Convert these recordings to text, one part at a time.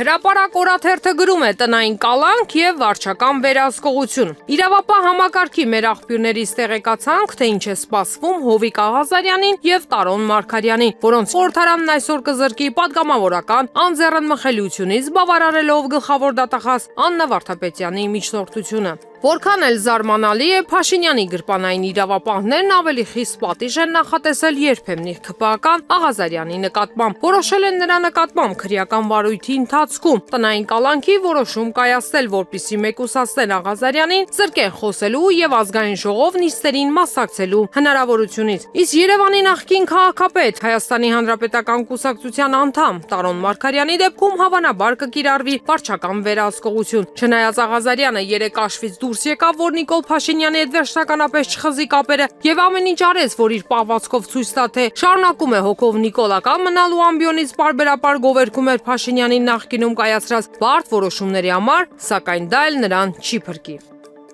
Հրապարակ օրաթերթը գրում է տնային կալանք եւ վարչական վերահսկողություն։ Իրավապահ համակարգի մեր աղբյուրներից տեղեկացանք, թե ինչ է սպասվում Հովիկ Աղազարյանին եւ Տարոն Մարգարյանին, որոնց խորհրդարանն այսօր կզրկի պատգամավորական անձեռնմխելիությունից բավարարելով գլխավոր դատախազ Աննա Վարդապետյանի միջնորդությունը։ Որքան էլ զարմանալի է, Փաշինյանի գրպանային իրավապահներն ավելի խիստ պատիժ են նախատեսել երբեմնի ՔՊԱ-ական Աղազարյանի նկատմամբ։ Որոշել են նրա նկատմամբ քրեական վարույթի ընթացքում տնային կալանքի որոշում կայացնել, որպեսզի մեկուսացնեն Աղազարյանին, զրկեն խոսելու եւ ազգային ժողով նիստերին մասնակցելու հնարավորությունից։ Իսկ Երևանի նախկին քաղաքապետ, Հայաստանի Հանրապետական կուսակցության անդամ Տարոն Մարգարյանի դեպքում հավանաբար կկիրառվի վարչական վերահսկողություն։ Չնայած Աղազարյանը երեք աշվից դուրս եկավ, որ Նիկոլ Փաշինյանի հետ վերջնականապես չխզի կապերը եւ ամեն ինչ արեց, որ իր պահվածքով ցույց տա, թե շարունակում է հոգով նիկոլական մնալու ամբիոնից պարբերաբար գովերգում էր Փաշինյանի նախկինում կայացրած բարդ որոշումների համար, սակայն դա էլ նրան չի փրկի։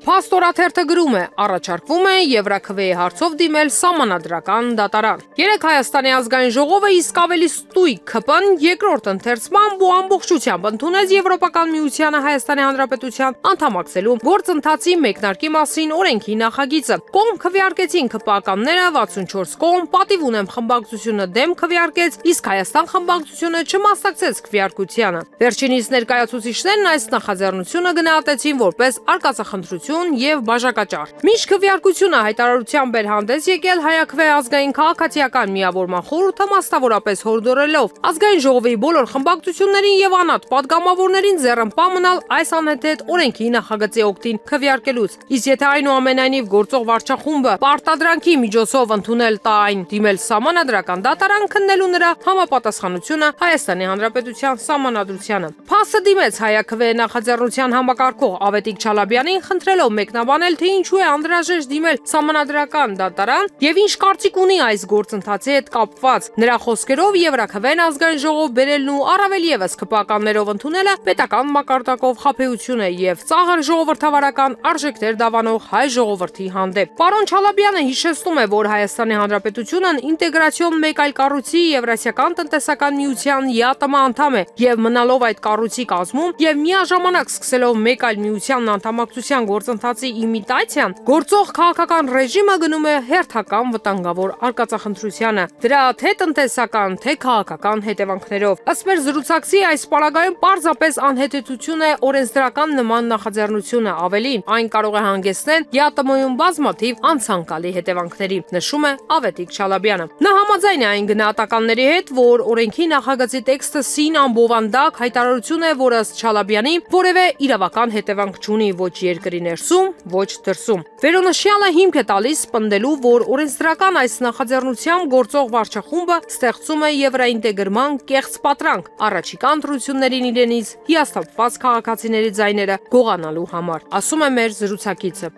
Փաստորաթերթը գրում է. առաջարկվում է Եվրաքվեի հարցով դիմել սահմանադրական դատարան։ Երեք Հայաստանի ազգային ժողովը իսկ ավելի ստույգ ՔՊ-ն երկրորդ ընթերցմամբ ու ամբողջությամբ ընդունեց Եվրոպական միությանը Հայաստանի Հանրապետության անդամակցելու գործընթացի մեկնարկի մասին օրենքի նախագիծը։ Կողմ քվեարկեցին ՔՊԱ-ականները 64 կողմ, պատիվ ունեմ խմբակցությունը դեմ քվեարկեց, իսկ Հայաստան խմբակցությունը չմասնակցեց քվեարկությանը։ Վերջինիս ներկայացուցիչներն այս նախաձեռնությունը գնահատեցին որպես արկածախնդրություն եւ բաժակաճառ։ Մինչ քվեարկությունը հայտարարությամբ էր հանդես եկել, Հայաքվե ազգային քաղաքացիական միավորման խորհուրդը մասնավորապես հորդորելով ազգային ժողովի բոլոր խմբակցություններին եւ անհատ պատգամավորներին ձեռնպահ մնալ այս անհեթեթ օրենքի նախագծի օգտին քվեարկելուց։ Իսկ եթե այնուամենայնիվ գործող վարչախումբը պարտադրանքի միջոցով ընդունել տա այն դիմել սահմանադրական դատարան քննելու նրա համապատասխանությունը Հայաստանի Հանրապետության սահմանադրությանը։ Փաստը դիմեց Հայաքվե նախաձեռնության համակարգող Ավետիք Չալաբյանին, խնդրելով մեկնաբանել, թե ինչու է անհրաժեշտ դիմել սահմանադրական դատարան եւ ինչ կարծիք ունի այս գործընթացի հետ կապված։ Նրա խոսքերով Եվրաքվեն ազգային ժողով բերելն ու առավել եւս ՔՊԱ-ականներով ընդունելը պետական մակարդակով խաբեություն է եւ ծաղր ժողովրդավարական արժեքներ դավանող հայ ժողովրդի հանդեպ։ Պարոն Չալաբյանը հիշեցնում է, որ Հայաստանի Հանրապետությունն ինտեգրացիոն մեկ այլ կառույցի Եվրասիական տնտեսական միության ԵԱՏՄ անդամ է եւ մնալով այդ կառույցի կազմում եւ միաժամանակ սկսելով մեկ այլ միության անդամակցության գործընթացի իմիտացիան, գործող քաղաքական ռեժիմը գնում է հերթական վտանգավոր արկածախնդրությանը, դրա թե տնտեսական, թե քաղաքական հետևանքներով։ Ըստ մեր զրուցակցի այս պարագայում պարզապես անհետեցություն է օրենսդրական նման նախաձեռնությունը, ավելին, այն կարող է հանգեցնել ԵԱՏՄ-ում բազմաթիվ անցանկալի հետևանքների, նշում է Ավետիք Չալաբյանը։ Նա համաձայն է այն գնահատականների հետ, որ օրենքի նախագծի տեքստը սին ամբովանդակ հայտարարություն է, որը ըստ Չալաբյանի որևէ իրավական հետևանք չունի ոչ երկրի ներսում, ոչ դրսում։ Վերոնշյալը հիմք է տալիս պնդելու, որ օրենսդրական այս նախաձեռնությամբ գործող վարչախումբը ստեղծում է եվրաինտեգրման կեղծ պատրանք առաջիկա ընտրություններին իրենից հիասթափված քաղաքացիների ձայները գողանալու համար, ասում է մեր զրուցակիցը։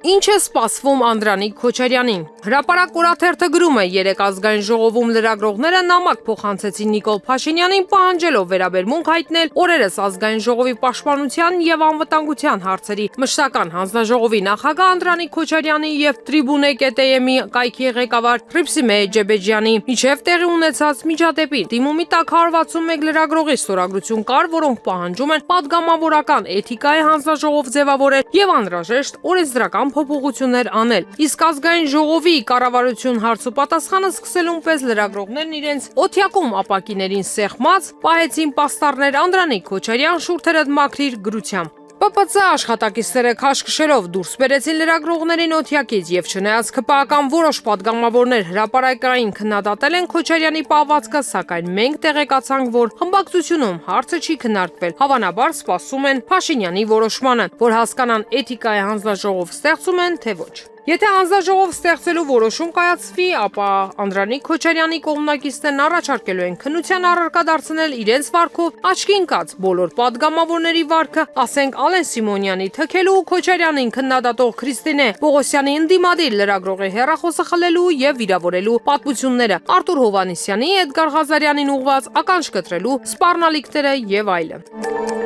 Ինչ է սպասվում Անդրանիկ Քոչարյանին։ Հրապարակ օրաթերթը գրում է. երեք ազգային ժողովում լրագրողները նամակ փոխանցեցին Նիկոլ Փաշինյանին, պահանջելով վերաբերմունք հայտնել օրերս ազգային ժողովի պաշտպանության եւ անվտանգության հարցերի մշտական հանձնաժողովի նախագահ Անդրանիկ Քոչարյանի եւ Tribune.am-ի կայքի ղեկավար Ռիփսիմե Ջեբեջյանի միջև տեղի ունեցած միջադեպի դիմումի տակ 161 լրագրողի ստորագրություն կար, որոնք պահանջում են պատգամավորական էթիկայի հանձնաժողով ձևավորել եւ անհրաժեշտ օրենսդրական փոփոխություններ անել։ Իսկ ազգային ժողովի կառավարություն հարց ու պատասխանը սկսելուն պես լրագրողներն իրենց օթյակում ապակիներին սեղմած պահեցին պաստառներ Անդրանիկ Քոչարյան շուրթերդ մաքրիր գրությամբ։ ՊՊՑ աշխատակիցները քաշքշելով դուրս բերեցին լրագրողներին օթյակից եւ չնայած ՔՊԱ-ական որոշ պատգամավորներ հրապարակային քննադատել են Քոչարյանի պահվածքը, սակայն մենք տեղեկացանք, որ խմբակցությունում հարցը չի քննարկվել։ Հավանաբար սպասում են Փաշինյանի որոշմանը, որ հասկանան էթիկայի հանձնաժողով ստեղծում են, թե ոչ։ Եթե հանձնաժողով ստեղծելու որոշում կայացվի, ապա Անդրանիկ Քոչարյանի կողմնակիցներն առաջարկելու են քննության առարկա դարձնել իրենց վարքով աչքի ընկած բոլոր պատգամավորների վարքը, ասենք Ալեն Սիմոնյանի թքելու, Քոչարյանին քննադատող Քրիստինե Պողոսյանի ընդդիմադիր լրագրողի հեռախոսը խլելու եւ վիրավորելու պատմությունները, Արտուր Հովհաննիսյանի, Էդգար Ղազարյանին ուղված ականջ կտրելու սպառնալիքները եւ այլն։